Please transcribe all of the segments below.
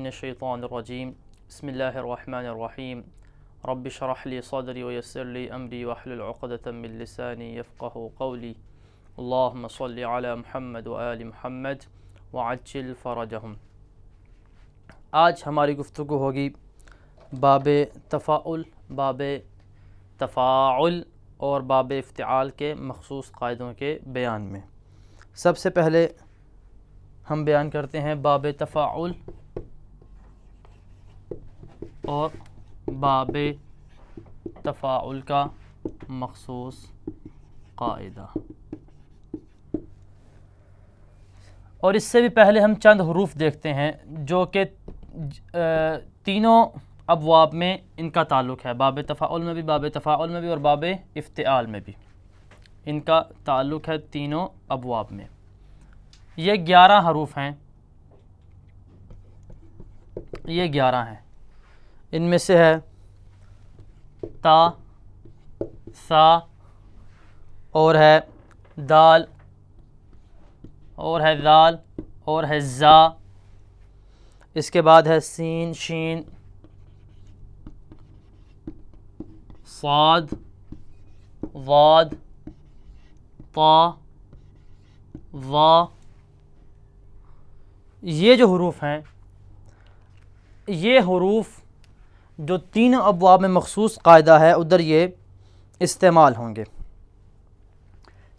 मिनश्शैतानिर्रजीम बिस्मिल्लाहिर्रहमानिर्रहीम रब्बि इश्रह ली सदरी व यस्सिर ली अमरी वहलुल उक़दतम मिन लिसानी यफ़क़हू क़ौली अल्लाहुम्मा सल्लि अला मुहम्मद व आलि मुहम्मद व अज्जिल फ़रजहुम। आज हमारी गुफ्तगू होगी बाबे तफ़ाउल और बाबे इफ्तिआल के मख़सूस क़ायदों के बयान में। सबसे पहले हम बयान करते हैं बाबे तफ़ाउल और बाबे तफ़ाउल का मख़सूस क़ायदा। और इससे भी पहले हम चंद हरूफ देखते हैं जो कि तीनों अबवाब में इनका ताल्लुक़ है। बाब तफ़ाउल में भी, बाब तफ़ाउल में भी और बाब इफ्तिआल में भी इनका ताल्लुक़ है तीनों अबवाब में। ये 11 हरूफ हैं, ये 11 हैं। इनमें से है ता, सा, और है दाल, और है दाल, और है जा। इसके बाद है सीन, शीन, साद, वाद, ता, वा। ये जो हरूफ हैं, ये हरूफ जो तीनों अबवाब में मख़सूस क़ायदा है उधर ये इस्तेमाल होंगे।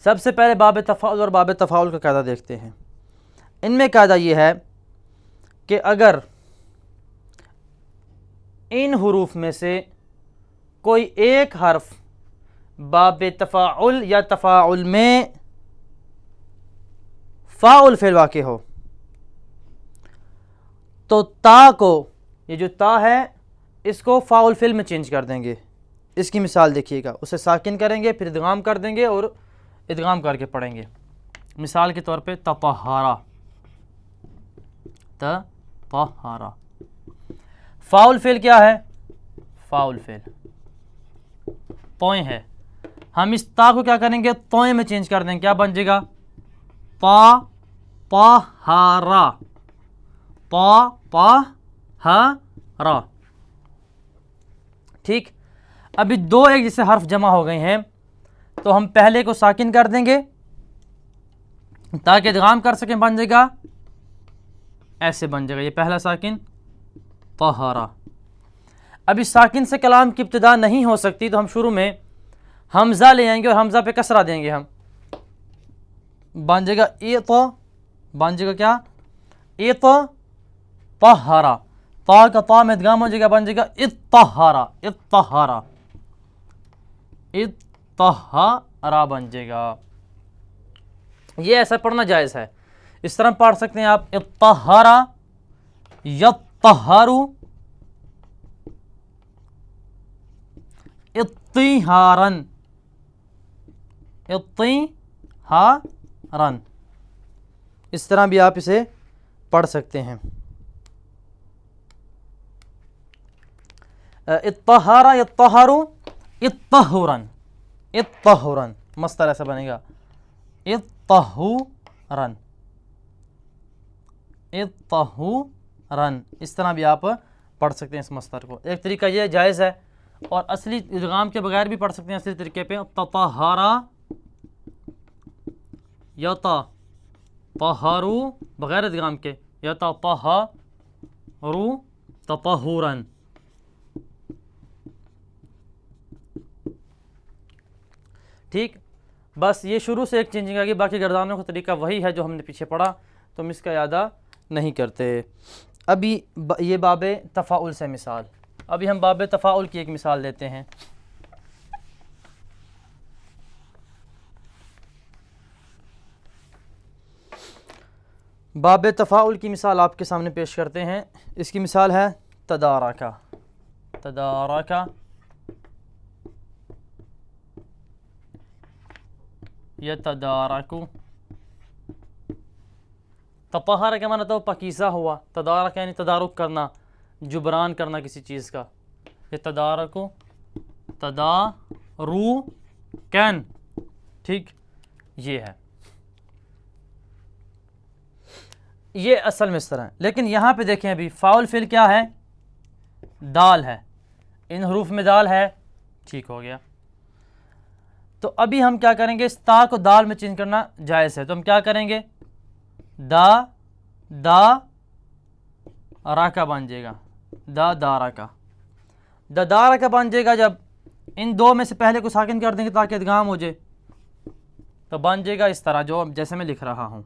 सबसे पहले बाब तफ़ाउल और बाब तफ़ाउल का कायदा देखते हैं। इनमें कायदा ये है कि अगर इन हरूफ में से कोई एक हर्फ बाब तफ़ाउल या तफ़ाउल में फ़ाउल फ़ेल वाक़े हो तो ता को, ये जो ता है इसको फ़ाउल फ़ेल में चेंज कर देंगे। इसकी मिसाल देखिएगा, उसे साकिन करेंगे फिर इदगाम कर देंगे और इदगाम करके पढ़ेंगे। मिसाल के तौर पे तपहारा, तपहारा। फ़ाउल फ़ेल क्या है? फ़ाउल फ़ेल तोय है। हम इस ता को क्या करेंगे? तोय में चेंज कर देंगे। क्या बन जाएगा? पा पहारा, पा पहारा। ठीक। अभी दो एक जैसे हर्फ जमा हो गए हैं तो हम पहले को साकिन कर देंगे ताकि इदगाम कर सकें। बन जाएगा ऐसे, बन जाएगा ये पहला साकिन तहारा। अब इस साकिन से कलाम की इब्तिदा नहीं हो सकती तो हम शुरू में हमज़ा ले आएंगे और हमज़ा पे कसरा देंगे। हम बन जाएगा ए तो, बन जाएगा क्या? ए तो तहारा। ता का ता में इदगाम हो जाएगा, बन जाएगा इत्तहारा, इत्तहारा, इत्तहारा बन जाएगा। ये ऐसा पढ़ना जायज़ है। इस तरह पढ़ सकते हैं आप इत्तहारा, यत्तहारु, इत्तिहारन, इत्तिहारन। इस तरह भी आप इसे पढ़ सकते हैं। इत्तहारा, इत्तहारु, इत्तहुरन, इत्तहुरन। मस्तर ऐसा बनेगा इत्तहुरन, इत्तहुरन। इस तरह भी आप पढ़ सकते हैं इस मस्तर को। एक तरीका ये जायज़ है और असली इदगाम के बगैर भी पढ़ सकते हैं असली तरीके पे। ततहारा या तहरु बगैर इदगाम के, या ततहरु ततहुरन। ठीक। बस ये शुरू से एक चेंजिंग आ गई, बाकी गर्दानों का तरीका वही है जो हमने पीछे पढ़ा, तो हम इसका यादा नहीं करते। अभी ये बाबे तफ़ाउल से मिसाल। अभी हम बाबे तफ़ाउल की एक मिसाल लेते हैं। बाबे तफ़ाउल की मिसाल आपके सामने पेश करते हैं। इसकी मिसाल है तदारका, तदारका, यतदारकु। ततहर क्या माना था? पकीज़ा हुआ। तदारक यानी तदारुक करना, जुबरान करना किसी चीज़ का। ये तदारकु, तदारुकन। ठीक, ये है। ये असल में इस तरह है। लेकिन यहाँ पे देखें अभी फाउल फिल क्या है, दाल है, इन हरूफ में दाल है, ठीक हो गया। तो अभी हम क्या करेंगे, इस ता को दाल में चेंज करना जायज़ है, तो हम क्या करेंगे, दा रा का बन जाएगा, दारा का, दारा का बन जाएगा। जब इन दो में से पहले को साकिन कर देंगे ताकि इदगाम हो जाए, तो बन जाएगा इस तरह जो जैसे मैं लिख रहा हूँ।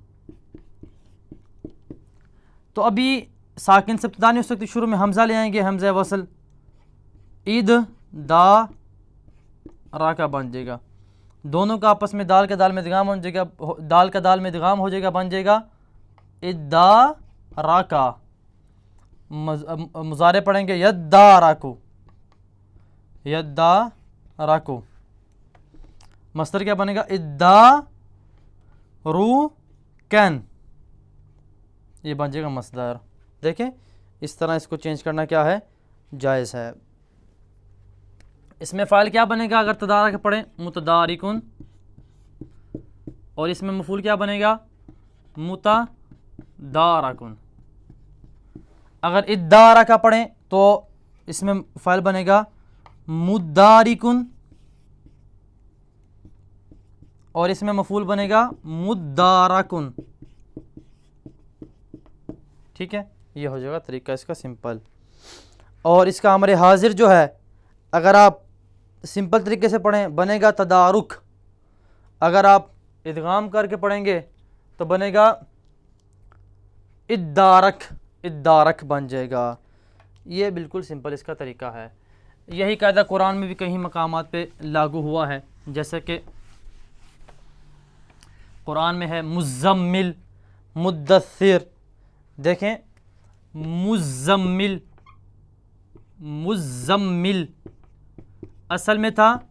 तो अभी साकिन से इब्तिदा नहीं हो सकती, शुरू में हमज़ा ले आएंगे, हमज़ा वसल, ईद दा रा का बन जाएगा, दोनों का आपस में दाल का दाल में इदगाम हो जाएगा, दाल का दाल में इदगाम हो जाएगा, बन जाएगा इद्दा रा का। मुजारे पढ़ेंगे यद्दा राकू, यद्दा राकू। मस्तर क्या बनेगा, इद्दा रू कैन, ये बन जाएगा मस्दर। देखें इस तरह इसको चेंज करना क्या है, जायज़ है। इसमें फ़ाइल क्या बनेगा अगर तदारा के पढ़ें, मुतदारिकुन, और इसमें मफूल क्या बनेगा, मुतदारकुन। अगर इद्दारा का पढ़ें तो इसमें फ़ाइल बनेगा मुद्दारिकुन, और इसमें मफूल बनेगा मुद्दारकुन। ठीक है, ये हो जाएगा तरीका इसका सिंपल। और इसका अमर हाजिर जो है, अगर आप सिंपल तरीके से पढ़ें बनेगा तदारुक, अगर आप इदगाम करके पढ़ेंगे तो बनेगा इद्दारक, इद्दारक बन जाएगा। ये बिल्कुल सिंपल इसका तरीका है। यही कायदा कुरान में भी कहीं मकामात पे लागू हुआ है, जैसे कि कुरान में है मुज़म्मिल, मुद्दस्सिर। देखें मुज़म्मिल, मुज़म्मिल असल में था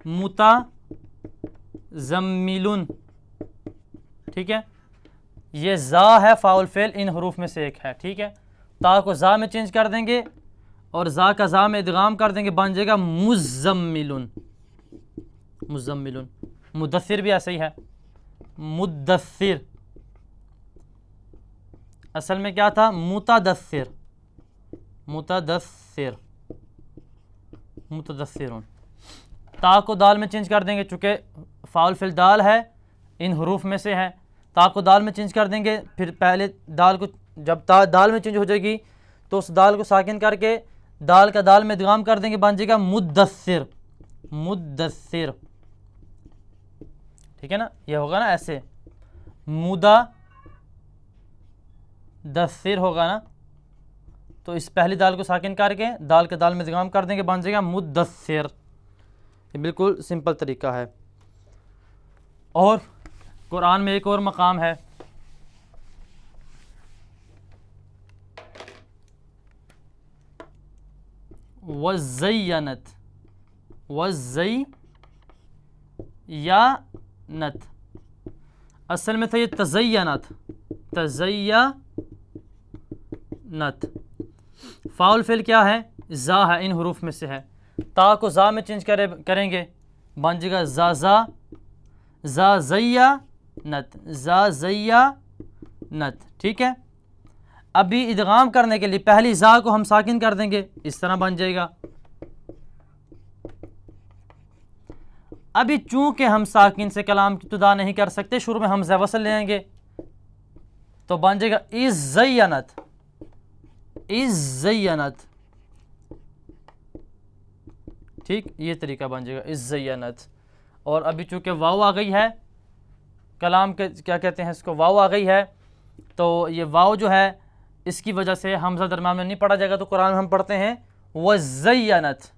मुताज़म्मिलुन, ठीक है। ये ज़ा है फाउल फेल, इन हरूफ में से एक है, ठीक है। ता को ज़ा में चेंज कर देंगे और ज़ा का ज़ा में इदगाम कर देंगे, बन जाएगा मुज़म्मिलुन, मुज़म्मिलुन। मुद्दस्सिर भी ऐसे ही है, मुद्दस्सिर असल में क्या था, मुतदस्सिर, मुतदस्सिर, मुतदस्सिरुन। ता को दाल में चेंज कर देंगे, चूँकि फाउल फिल दाल है, इन हरूफ में से है, ता को दाल में चेंज कर देंगे। फिर पहले दाल को जब ता दाल में चेंज हो जाएगी तो उस दाल को साकिन करके दाल का दाल में इदगाम कर देंगे, बन जाएगा मुद्दस्सिर, मुद्दस्सिर। ठीक है ना, ये होगा ना ऐसे, मुद्दस्सिर होगा ना। तो इस पहली दाल को साकिन करके दाल के दाल में इदगाम कर देंगे, बन जाएगा मुद्दस्सिर। ये बिल्कुल सिंपल तरीका है। और कुरान में एक और मकाम है, वज़य्यनत, वज़य्यनत असल में था ये तज़य्यनत, तज़य्यनत। फाउल फेल क्या है, ज़ा है, इन हरूफ में से है। ता को ज़ा में चेंज करेंगे, बन जाएगा ज़ा ज़य्यनत, ज़ा ज़य्यनत। ठीक है, अभी इदगाम करने के लिए पहली ज़ा को हम साकिन कर देंगे, इस तरह बन जाएगा। अभी चूंकि हम साकिन से कलाम की इब्तिदा नहीं कर सकते, शुरू में हम ज़वसल ले आएंगे, तो बन जाएगा इज़्ज़य्यनत, इज़्ज़य्यनत। ठीक, ये तरीका बन जाएगा इज़्ज़य्यनत। और अभी चूंकि वाव आ गई है, कलाम के क्या कहते हैं इसको, वाव आ गई है, तो ये वाव जो है इसकी वजह से हमज़ा दरम्यान में नहीं पढ़ा जाएगा। तो कुरान में हम पढ़ते हैं वज़य्यनत,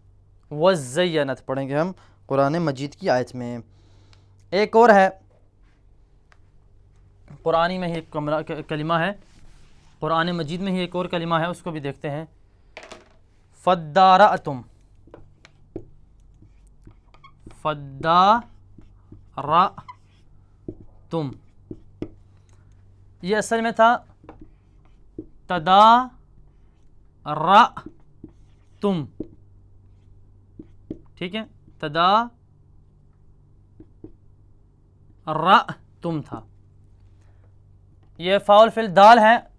वज़य्यनत पढ़ेंगे हम कुरान मजीद की आयत में। एक और है, कुरानी में ही एक कलिमा है, कुरान मजीद में ही एक और कलिमा है, उसको भी देखते हैं। फद्दारअतुम, फद्दारअतुम, ये असल में था तदारअतुम। ठीक है, तदारअतुम था। ये फाउल फिल दाल है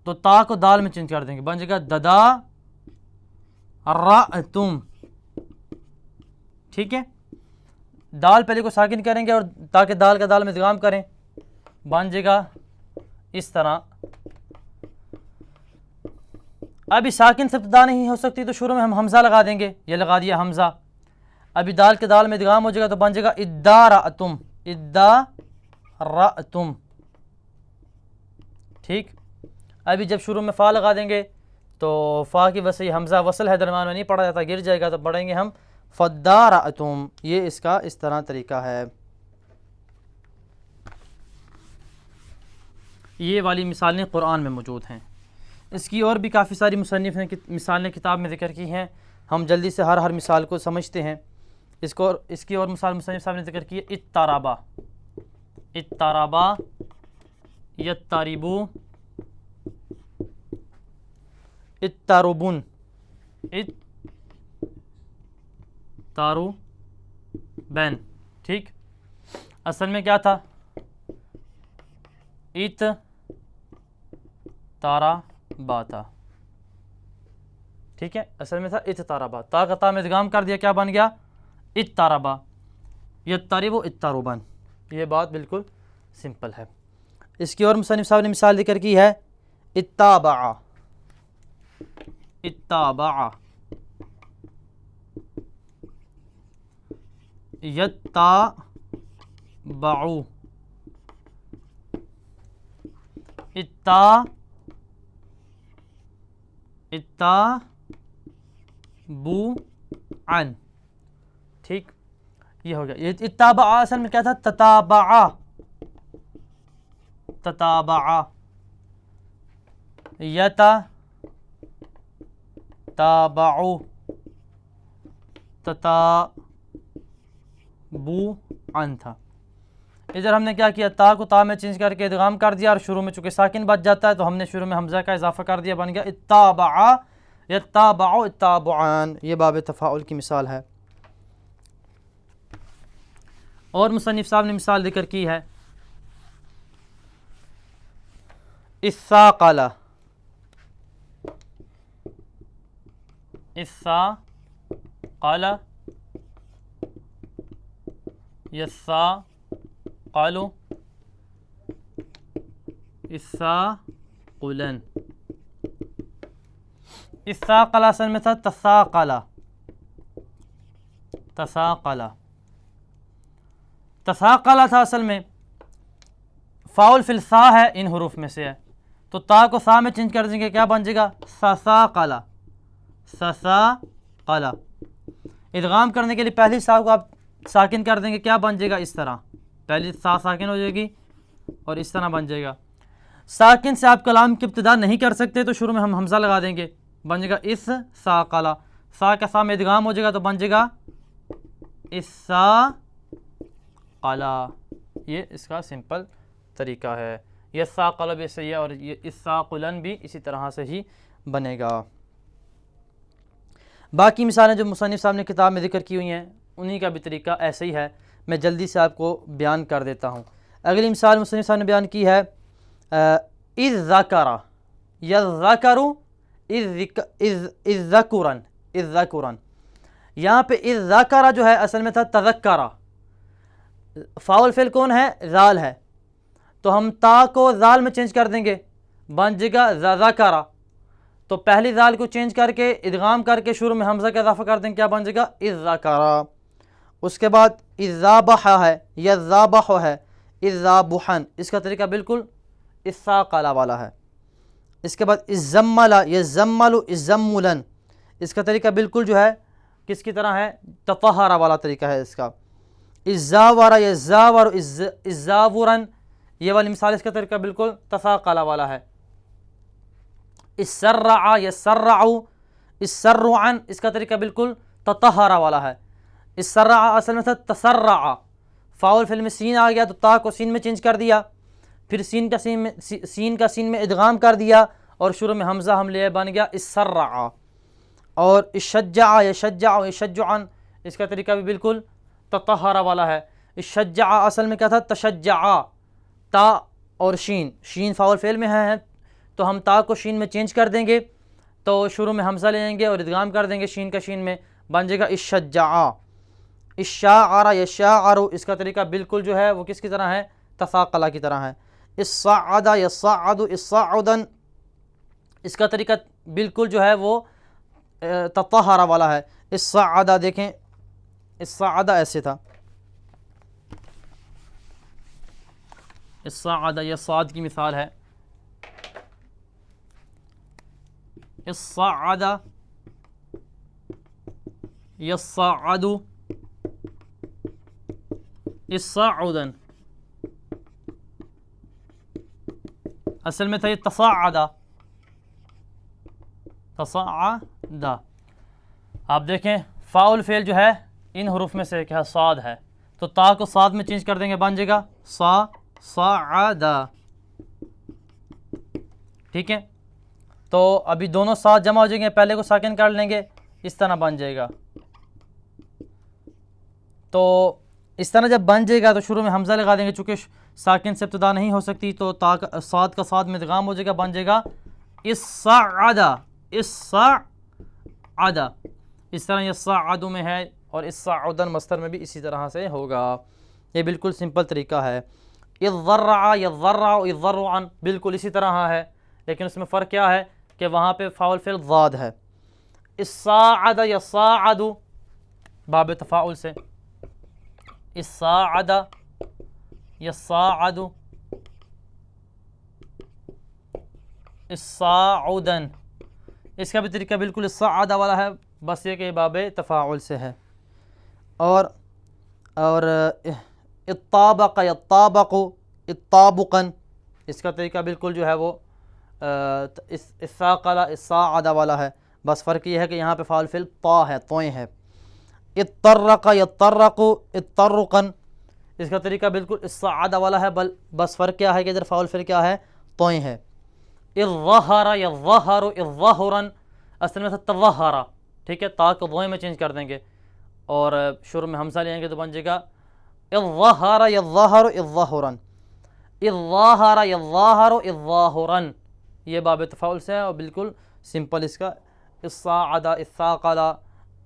तो ता को दाल में चेंज कर देंगे, बन जाएगा ददा तुम। ठीक है, दाल पहले को साकिन करेंगे और ताकि दाल का दाल में इदगाम करें, बन जाएगा इस तरह। अभी साकिन से इब्तिदा नहीं हो सकती तो शुरू में हम हमज़ा लगा देंगे, ये लगा दिया हमज़ा। अभी दाल के दाल में इदगाम हो जाएगा तो बन जाएगा इद्दारअतुम, इद्दारअतुम। ठीक, अभी जब शुरू में फ़ा लगा देंगे तो फ़ा की वजह से हमज़ा वसल है, दरमियान में नहीं पढ़ा जाता, गिर जाएगा, तो पढ़ेंगे हम फद्दारअतुम। ये इसका इस तरह तरीका है। ये वाली मिसालें कुरान में मौजूद हैं। इसकी और भी काफ़ी सारी मुसन्निफ़ ने मिसालें किताब में ज़िक्र की हैं। हम जल्दी से हर मिसाल को समझते हैं। इसकी और मिसाल मुसन्निफ़ साहब ने ज़िक्र की है, इत्ताराबा, इत्ताराबा, यत्तारिबू, इत्तारुबुन, इत्तारुबैन। ठीक, असल में क्या था, इत तारा बाता। ठीक है, असल में था इत ताराबा, ता का ता में इदगाम कर दिया, क्या बन गया, इत ताराबा, यत्तारिबु इत्तारुबन। ये बात बिल्कुल सिंपल है। इसकी और मुसन्निफ़ साहब ने मिसाल जिक्र की है, इत्ताबा, इत्ताबा, यत्ताबउ, इत्ताबुअन। ठीक, ये हो गया। ये इत्ताबा असल में क्या था, तताबा, तताबा, यतताबउ, तताबुअन था। इधर हमने क्या किया, ता को ता में चेंज करके इदगाम कर दिया और शुरू में चूँकि साकिन बच जाता है तो हमने शुरू में हमज़ा का इजाफा कर दिया, बन गया इत्ताबा, यत्ताबउ, इत्ताबुअन। ये बाब तफ़ाउल की मिसाल है। और मुसन्निफ़ साहब ने मिसाल जिक्र की है, इस्साक़ला, इस्साक़ला, यस्साक़लु, इस्साक़ुलन। इस्साक़ला असल में था तसाक़ला, तसाक़ला, तसाक़ला था असल में। फ़ाउल फिल सा है, इन हुरूफ में से है, तो ता को सा में चेंज कर देंगे, क्या बन जाएगा, ससाक़ला, ससाक़ला। इदगाम करने के लिए पहली सा को आप साकिन कर देंगे, क्या बन जाएगा, इस तरह। पहली सा साकिन हो जाएगी और इस तरह बन जाएगा। साकिन से आप कलाम की इब्तिदा नहीं कर सकते तो शुरू में हम हमज़ा लगा देंगे, बन जाएगा इस साक़ला। सा का सा में इदगाम हो जाएगा तो बन जाएगा इस्साक़ला। ये इसका सिंपल तरीका है। ये साक़ला भी सही है और ये इस्साक़ुलन भी इसी तरह से ही बनेगा। बाकी मिसालें जो मुसन्निफ़ साहब ने किताब में ज़िक्र की हुई हैं उन्हीं का भी तरीका ऐसे ही है। मैं जल्दी से आपको बयान कर देता हूँ। अगली मिसाल मुसन्निफ़ साहब ने बयान की है, इज़ ज़करा, यज़्ज़करु, इज़्ज़कुरन, इज़्ज़कुरन। यहाँ पे इज़ ज़करा जो है असल में था तज़क्करा। फ़ाउल फ़िल कौन है, ज़ाल है, तो हम ता को ज़ाल में चेंज कर देंगे, बन जाएगा ज़करा। तो पहली ज़ाल को चेंज करके इदगाम करके शुरू में हमज़ा का इज़ाफ़ा कर देंगे, क्या बन जाएगा, इज़्ज़करा। उसके बाद इज़्ज़ाबह है, यज़्ज़ाबह है, इज़्ज़ाबुहन। इसका तरीका बिल्कुल इस्साक़ला वाला है। इसके बाद इज़्ज़म्मला, यज़्ज़म्मलु, इज़्ज़म्मुलन। इसका तरीका बिल्कुल जो है किसकी तरह है, ततहरा वाला तरीका है इसका। इज़्ज़ावरा, यज़्ज़ावरु, इज़्ज़ावुरन। ये वाली मिसाल इसका तरीका बिल्कुल तसाक़ला वाला है। इस्सर्रा, यस्सर्रउ, इस्सर्रुअन। इसका तरीका बिल्कुल ततहरा वाला है। इस्सर्रा असल में था तसर्रा। फ़ाउल फिल में सीन आ गया तो ता को सीन में चेंज कर दिया, फिर सीन का सीन में इदगाम कर दिया और शुरू में हमज़ा हम ले बन गया इस्सर्रा। और इशज्जा, यशज्जा, यशज्जुअन। इसका तरीका भी बिल्कुल ततहरा वाला है। इशज्जा असल में क्या था, तशज्जा। ता और शीन, शीन फ़ाउल फ़ेल में है तो हम ता को शीन में चेंज कर देंगे, तो शुरू में हमज़ा लेंगे और इदगाम कर देंगे शीन का शीन में, बन जाएगा इश्शज्जा, इश्शाअरा यश्शाअरु। इसका तरीका बिल्कुल जो है वो किसकी तरह है, तसाक़ला की तरह है। इस्साअदा यस्साअदु इस्साउदन, इसका तरीका बिल्कुल जो है वो तत्तहरा वाला है। इस्साअदा देखें, इस्साअदा ऐसे था, इस्साअदा यह साद की मिसाल है, इस्साअदा यस्साअदु इस्साउदन। असल में था ये तसाअदा, तसाअदा। आप देखें फ़ाउल फ़ेल जो है इन हरूफ में से क्या साद है, तो ता को साद में चेंज कर देंगे, बन जाएगा साअदा। ठीक है, तो अभी दोनों साथ जमा हो जाएंगे, पहले को साकिन कर लेंगे, इस तरह बन जाएगा। तो इस तरह जब बन जाएगा तो शुरू में हमज़ा लगा देंगे, चूँकि साकिन से इब्तिदा नहीं हो सकती तो ता का साद का साद में इदगाम हो जाएगा, बन जाएगा इस्साअदा, इस्साअदा। इस तरह यस्साअदु में है और इस्साउदन मस्तर में भी इसी तरह से होगा। ये बिल्कुल सिंपल तरीका है। इज़्ज़र्रा यज़्ज़र्रा इज़्ज़र्रुअन बिल्कुल इसी तरह है, लेकिन उसमें फ़र्क क्या है कि वहाँ पे फ़ाउल फ़िल ज़ाद है। इस्साअदा यस्साअदु बाब तफ़ाउल से, इस्साअदा यस्साअदु इस्साउदन, इसका भी तरीका बिल्कुल इस्साअदा वाला है, बस ये कि बाब तफ़ाउल से है। और इत्ताबक़ यत्ताबक़ु इत्ताबुक़न, इसका तरीका बिल्कुल जो है वो इस्साक़ला इस्साअदा वाला है, बस फ़र्क ये है कि यहाँ पे फ़ाउल फ़िल ता है, तोएँ है। इत्तर्रक़ यत्तर्रक़ु इत्तर्रुक़न, इसका तरीका बिल्कुल इस्साअदा वाला है, बस फ़र्क क्या है कि इधर फ़ाउल फ़िल क्या है, तोएँ है। इज़्ज़हरा यज़्ज़हरु इज़्ज़हुरन, असल में था तज़हरा, ठीक है, ता को दोए में चेंज कर देंगे और शुरू में हमज़ा लेंगे तो बन जाएगा इज़्ज़हरा यज़्ज़हरु इज़्ज़हुरन, इज़्ज़हरा यज़्ज़हरु इज़्ज़हुरन। ये बाब तफ़ाउल से है और बिल्कुल सिंपल इसका इस्साअदा इस्साक़ला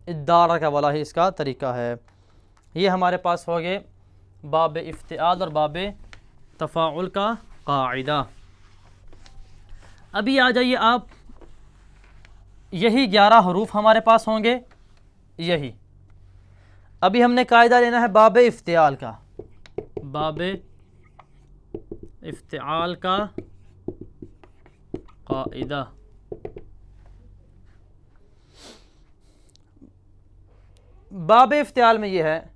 इद्दारा का वाला ही इसका तरीका है। ये हमारे पास हो गए बाब इफ्तिआल और बाब तफ़ाउल का कायदा। अभी आ जाइए आप, यही 11 हरूफ हमारे पास होंगे, यही अभी हमने कायदा लेना है बाब इफ्तिआल का, बाब इफ्तिआल का कायदा। बाब इफ्तिआल में यह है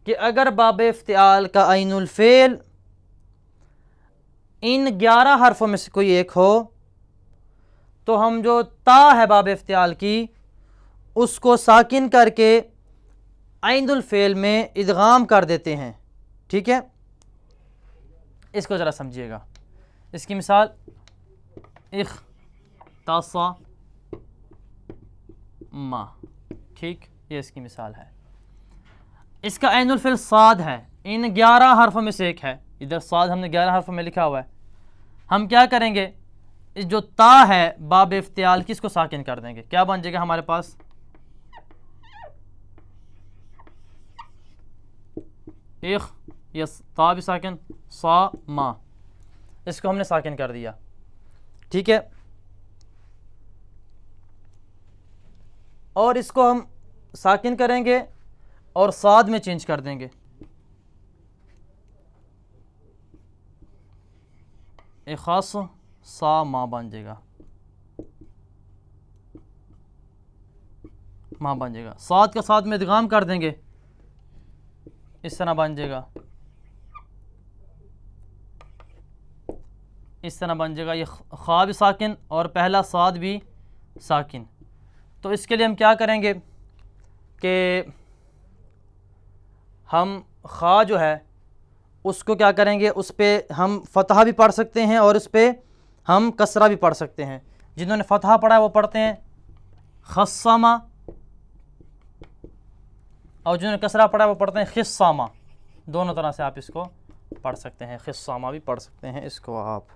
कि अगर बाब इफ्तिआल का ऐनुल फ़ेल इन 11 हरफों में से कोई एक हो तो हम जो ता है बाब इफ्तिआल की उसको साकिन करके ऐनुल फ़ेल में इदगाम कर देते हैं। ठीक है, इसको ज़रा समझिएगा। इसकी मिसाल इख्तासा मा, ठीक, ये इसकी मिसाल है। इसका ऐनुल फ़िल साद है, इन 11 हरफों में से एक है, इधर साद हमने 11 हरफों में लिखा हुआ है। हम क्या करेंगे, इस जो ता है बाब इफ्तिआल की इसको साकिन कर देंगे, क्या बन जाएगा हमारे पास इख, यस ता भी साकिन, सा मा, इसको हमने साकिन कर दिया। ठीक है, और इसको हम साकिन करेंगे और साद में चेंज कर देंगे, एक ख़ास सा मा बन जाएगा, मा बन जाएगा। साद का साद में इदगाम कर देंगे, इस तरह बन जाएगा, इस तरह बन जाएगा। ये खा भी साकिन और पहला साद भी साकिन। तो इसके लिए हम क्या करेंगे कि हम खा जो है उसको क्या करेंगे, उस पर हम फ़तहा भी पढ़ सकते हैं और उस पर हम कसरा भी पढ़ सकते हैं। जिन्होंने फ़तहा पढ़ा है वो पढ़ते हैं खस्सामा, और जिन्होंने कसरा पढ़ा है वो पढ़ते हैं खिस्सामा। दोनों तरह से आप इसको पढ़ सकते हैं, खिस्सामा भी पढ़ सकते हैं इसको आप।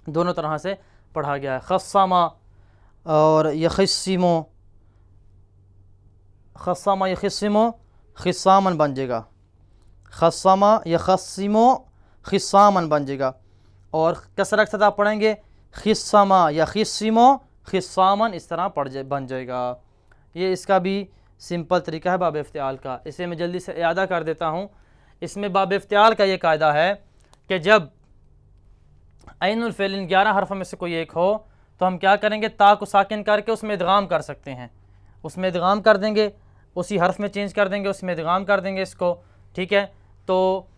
दोनों तरह से पढ़ा गया है, खस्सामा और यखिस्सिमो, खस्सामा यखिस्सिमो खिस्सामन बन जाएगा, खस्सामा यखस्सिमो खिस्सामन बन जाएगा। और कसरा के साथ आप पढ़ेंगे खिस्सामा यखिस्सिमो खिस्सामन, इस तरह बन जाएगा। ये इसका भी सिंपल तरीका है बाब इफ्तिआल का। इसे मैं जल्दी से यादा कर देता हूँ। इसमें बाब इफ्तिआल का ये कायदा है कि जब ऐनुल फ़ेल 11 हरफ में से कोई एक हो तो हम क्या करेंगे, ता को साकिन करके उसमें इदगाम कर सकते हैं, उसमें इदगाम कर देंगे, उसी हरफ में चेंज कर देंगे, उसमें इदगाम कर देंगे इसको, ठीक है। तो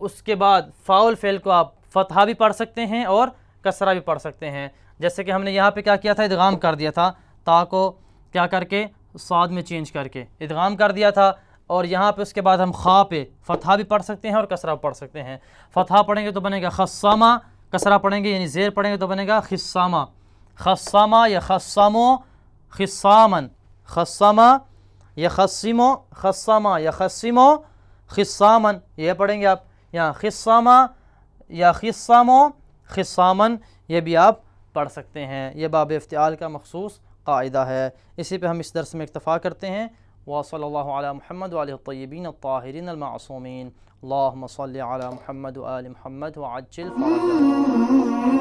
उसके बाद फ़ाउल फ़ेल को आप फ़तहा भी पढ़ सकते हैं और कसरा भी पढ़ सकते हैं। जैसे कि हमने यहाँ पे क्या किया था, इदगाम कर दिया था, ता को क्या करके साद में चेंज करके इदगाम कर दिया था। और यहाँ पे उसके बाद हम खा पे फ़तहा भी पढ़ सकते हैं और कसरा पढ़ सकते हैं। फ़तहा पढ़ेंगे तो बनेगा खस्सामा, कसरा पढ़ेंगे यानी ज़ेर पढ़ेंगे तो बनेगा खिस्सामा, खस्सामा या खस्सामो खिस्सामन, खस्सामा या खस्सिमो खस्सामा या खस्सिमो खिस्सामन, ये पढ़ेंगे आप। यहाँ खिस्सामा या खिस्सामो खिस्सामन, ये भी आप पढ़ सकते हैं। ये बाब इफ्तिआल का मखसूस कायदा है। इसी पे हम इस दर्स में इक्तफ़ा करते हैं। व सल्लल्लाहु अला मुहम्मद व आलिहि त्तय्यबीन अत्ताहिरीन अल-मासूमीन। अल्लाहुम्मा सल्लि अला मुहम्मद व आलि मुहम्मद व अज्जिल फ़रजहum।